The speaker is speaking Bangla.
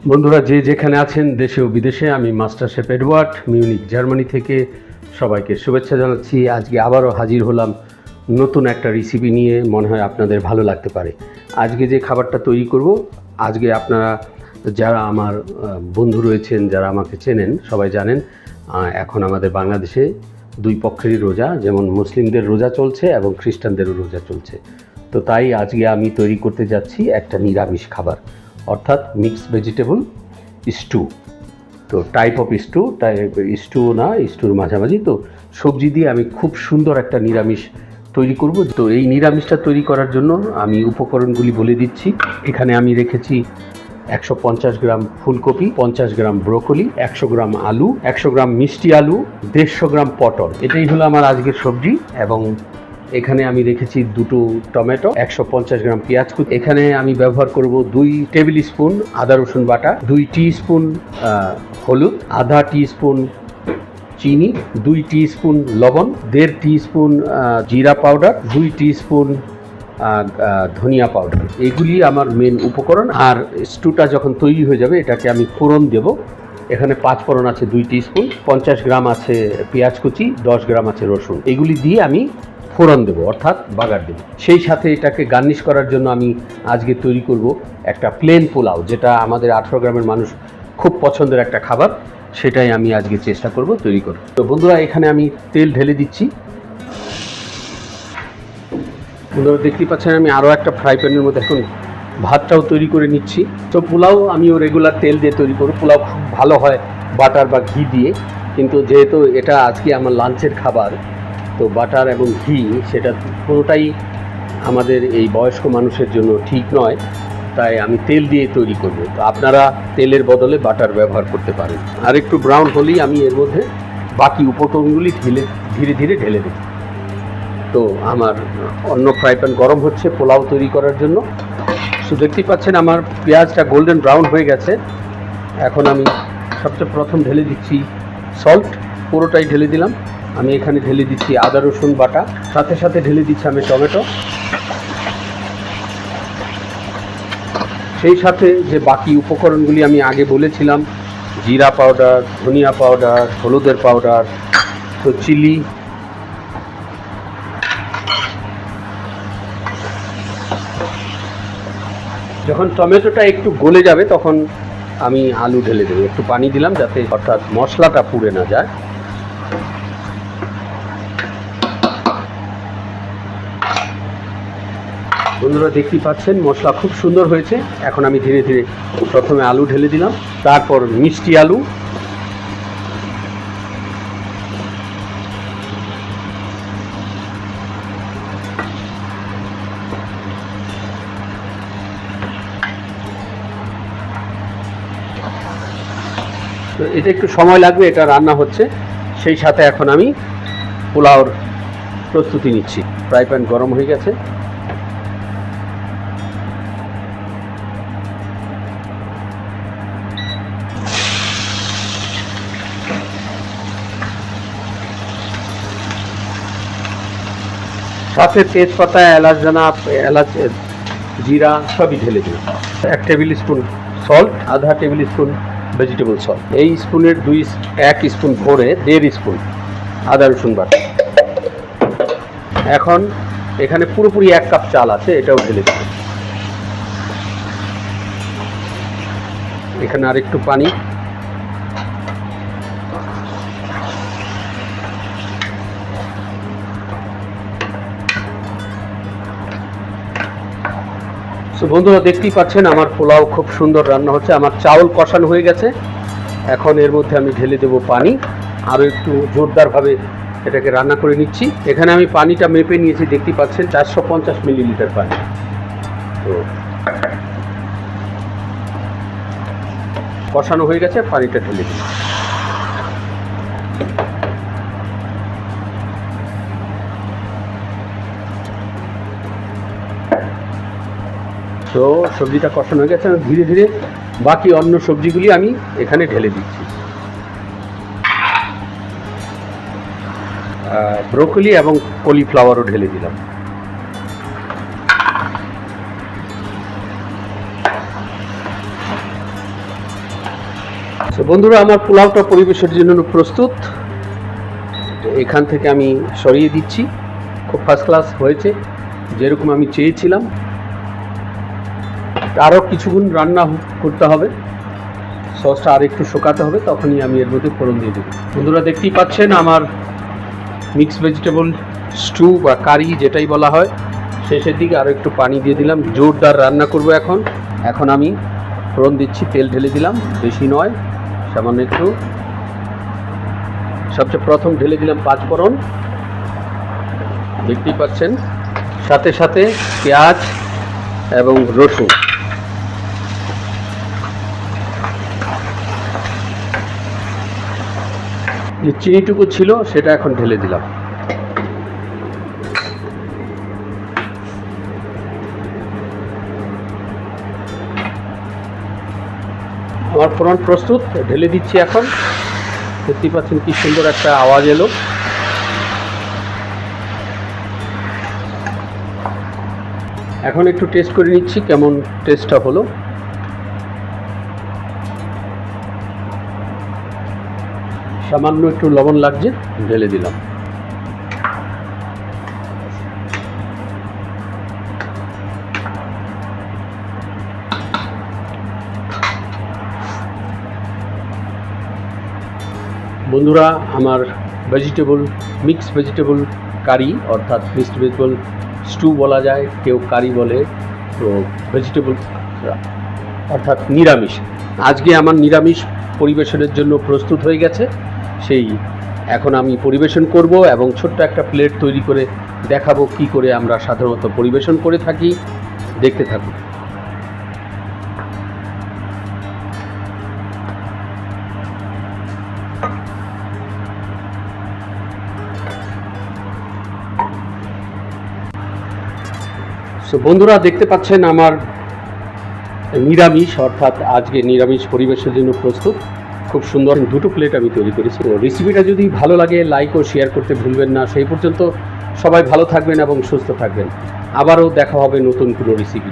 বন্ধুরা যে যেখানে আছেন দেশে ও বিদেশে, আমি master chef Edward Munich Germany থেকে সবাইকে শুভেচ্ছা জানাচ্ছি। আজকে আবারও হাজির হলাম নতুন একটা রেসিপি নিয়ে, মনে হয় আপনাদের ভালো লাগতে পারে। আজকে যে খাবারটা তৈরি করব, আজকে আপনারা যারা আমার বন্ধু রয়েছেন, যারা আমাকে চেনেন, সবাই জানেন এখন আমাদের বাংলাদেশে দুই পক্ষেরই রোজা, যেমন মুসলিমদের রোজা চলছে এবং খ্রিস্টানদেরও রোজা চলছে। তো তাই আজকে আমি তৈরি করতে যাচ্ছি একটা নিরামিষ খাবার, অর্থাৎ মিক্সড ভেজিটেবল স্টু। তো টাইপ অফ স্টু, স্টু না, স্টুর মাঝামাঝি। তো সবজি দিয়ে আমি খুব সুন্দর একটা নিরামিষ তৈরি করব। তো এই নিরামিষটা তৈরি করার জন্য আমি উপকরণগুলি বলে দিচ্ছি। এখানে আমি রেখেছি 150 গ্রাম ফুলকপি, 50 গ্রাম ব্রোকলি, 100 গ্রাম আলু, 100 গ্রাম মিষ্টি আলু, 150 গ্রাম পটল। এটাই হলো আমার আজকের সবজি। এবং এখানে আমি রেখেছি দুটো টমেটো, 150 গ্রাম পেঁয়াজ কুচি। এখানে আমি ব্যবহার করব 2 টেবিল স্পুন আদা রসুন বাটা, 2 টিস্পুন হলুদ, আধা টিস্পুন চিনি, 2 টিস্পুন লবণ, 1.5 টিস্পুন জিরা পাউডার, 2 টিস্পুন ধনিয়া পাউডার। এগুলি আমার মেন উপকরণ। আর স্টুটা যখন তৈরি হয়ে যাবে, এটাকে আমি ফোড়ন দেব। এখানে 5 ফোড়ন আছে 2 টিস্পুন, 50 গ্রাম আছে পেঁয়াজ কুচি, 10 গ্রাম আছে রসুন। এগুলি দিয়ে আমি ফোড়ন দেবো, অর্থাৎ বাগার দেবো। সেই সাথে এটাকে গার্নিশ করার জন্য আমি আজকে তৈরি করব একটা প্লেন পোলাও, যেটা আমাদের 18 গ্রামের মানুষ খুব পছন্দের একটা খাবার। সেটাই আমি আজকে চেষ্টা করব তৈরি করব। তো বন্ধুরা, এখানে আমি তেল ঢেলে দিচ্ছি। বন্ধুরা দেখতেই পাচ্ছেন, আমি আরও একটা ফ্রাই প্যানের মধ্যে এখন ভাতটাও তৈরি করে নিচ্ছি। তো পোলাও আমিও রেগুলার তেল দিয়ে তৈরি করব। পোলাও খুব ভালো হয় বাটার বা ঘি দিয়ে, কিন্তু যেহেতু এটা আজকে আমার লাঞ্চের খাবার, তো বাটার এবং ঘি সেটা পুরোটাই আমাদের এই বয়স্ক মানুষের জন্য ঠিক নয়, তাই আমি তেল দিয়ে তৈরি করব। তো আপনারা তেলের বদলে বাটার ব্যবহার করতে পারেন। আর একটু ব্রাউন হলেই আমি এর মধ্যে বাকি উপকরণগুলি ধীরে ধীরে ঢেলে দেব। তো আমার অন্য ফ্রাই প্যান গরম হচ্ছে পোলাও তৈরি করার জন্য। তো দেখতেই পাচ্ছেন আমার পেঁয়াজটা গোল্ডেন ব্রাউন হয়ে গেছে। এখন আমি সবচেয়ে প্রথম ঢেলে দিচ্ছি সল্ট, পুরোটাই ঢেলে দিলাম। আমি এখানে ঢেলে দিচ্ছি আদা রসুন বাটা, সাথে সাথে ঢেলে দিচ্ছি আমি টমেটো। সেই সাথে যে বাকি উপকরণগুলি আমি আগে বলেছিলাম, জিরা পাউডার, ধনিয়া পাউডার, হলুদের পাউডার, তো চিলি, যখন টমেটোটা একটু গলে যাবে তখন আমি আলু ঢেলে দেবো। একটু পানি দিলাম যাতে অর্থাৎ মশলাটা পুড়ে না যায়। বন্ধুরা দেখতেই পাচ্ছেন মশলা খুব সুন্দর হয়েছে। এখন আমি ধীরে ধীরে প্রথমে আলু ঢেলে দিলাম, তারপর মিষ্টি আলু, তো এটা একটু সময় লাগবে, এটা রান্না হচ্ছে। সেই সাথে এখন আমি পোলাওর প্রস্তুতি নিচ্ছি। ফ্রাই প্যান গরম হয়ে গেছে। সাথে তেজপাতা, এলাচদানা, এলাচ, জিরা সবই ঢেলে দিলাম। 1 টেবিল স্পুন সল্ট, আধা টেবিল স্পুন ভেজিটেবল সল্ট। এই স্পুনের 1 স্পুন ভরে 1.5 স্পুন আদা রসুন বাটা। এখন এখানে পুরোপুরি 1 কাপ চাল আছে, এটাও ঢেলে দিলাম। এখানে আর একটু পানি, তো বন্ধুরা দেখতেই পাচ্ছেন আমার পোলাও খুব সুন্দর রান্না হচ্ছে। আমার চাউল কষানো হয়ে গেছে। এখন এর মধ্যে আমি ঢেলে দেবো পানি। আরও একটু জোরদারভাবে এটাকে রান্না করে নিচ্ছি। এখানে আমি পানিটা মেপে নিয়েছি, দেখতেই পাচ্ছেন 450 মিলিলিটার পানি। তো কষানো হয়ে গেছে, পানিটা ঢেলে দিই। তো সবজিটা কষানো হয়ে গেছে। ধীরে ধীরে বাকি অন্য সবজিগুলি আমি এখানে ঢেলে দিচ্ছি। ব্রোকলি এবং কলিফ্লাওয়ারও ঢেলে দিলাম। তো বন্ধুরা, আমার পোলাওটা পরিবেশের জন্য প্রস্তুত। এখান থেকে আমি সরিয়ে দিচ্ছি। খুব ফার্স্ট ক্লাস হয়েছে, যেরকম আমি চেয়েছিলাম। আরও কিছুক্ষণ রান্না করতে হবে, সসটা আর একটু শুকাতে হবে, তখনই আমি এর মধ্যে ফোড়ন দিয়ে দেবো। বন্ধুরা, দেখতেই পাচ্ছেন আমার মিক্স ভেজিটেবল স্টু বা কারি যেটাই বলা হয়, শেষের দিকে আরও একটু পানি দিয়ে দিলাম। জোরদার রান্না করব এখন আমি ফোড়ন দিচ্ছি। তেল ঢেলে দিলাম, বেশি নয়, সামান্য একটু। সবচেয়ে প্রথম ঢেলে দিলাম 5 ফোড়ন, দেখতেই পাচ্ছেন। সাথে সাথে পেঁয়াজ এবং রসুন। যে চিনিটুকু ছিল সেটা এখন ঢেলে দিলাম। আমার ফোড়ন প্রস্তুত, ঢেলে দিচ্ছি এখন। দেখতেই পাচ্ছেন কি সুন্দর একটা আওয়াজ এলো। এখন একটু টেস্ট করে নিচ্ছি কেমন টেস্টটা হলো। সামান্য একটু লবণ লাগছে, ঢেলে দিলাম। বন্ধুরা, আমার মিক্স ভেজিটেবল কারি, অর্থাৎ মিক্সড ভেজিটেবল স্টু বলা যায়, কেউ কারি বলে, তো ভেজিটেবল অর্থাৎ নিরামিষ। আজকে আমার নিরামিষ পরিবেশনের জন্য প্রস্তুত হয়ে গেছে। এখন আমি পরিবেশন করব এবং ছোট্ট একটা প্লেট তৈরি করে দেখাবো কি করে আমরা সাধারণত পরিবেশন করে থাকি। দেখতে থাকুন। সো বন্ধুরা, দেখতে পাচ্ছেন আমার নিরামিষ, অর্থাৎ আজকে নিরামিষ পরিবেশের জন্য প্রস্তুত। খুব সুন্দর দুটো প্লেট আমি তৈরি করেছি। তো রেসিপিটা যদি ভালো লাগে, লাইক ও শেয়ার করতে ভুলবেন না। সেই পর্যন্ত সবাই ভালো থাকবেন এবং সুস্থ থাকবেন। আবারও দেখা হবে নতুন কোনো রেসিপি।